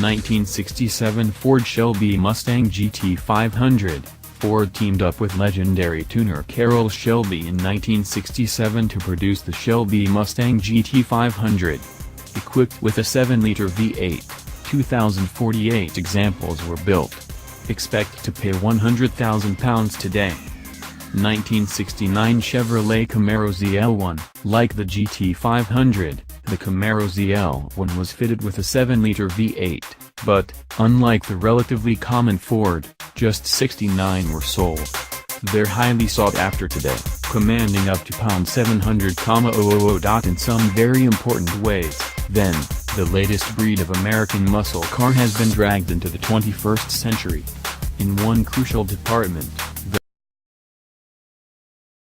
1967 Ford Shelby Mustang GT500. Ford teamed up with legendary tuner Carroll Shelby in 1967 to produce the Shelby Mustang GT500. Equipped with a 7-liter V8, 2,048 examples were built. Expect to pay £100,000 today. 1969 Chevrolet Camaro ZL-1. Like the GT500, the Camaro ZL-1 was fitted with a 7-liter V8, but, unlike the relatively common Ford, just 69 were sold. They're highly sought after today, commanding up to £700,000 in some very important ways. Then, the latest breed of American muscle car has been dragged into the 21st century. In one crucial department, the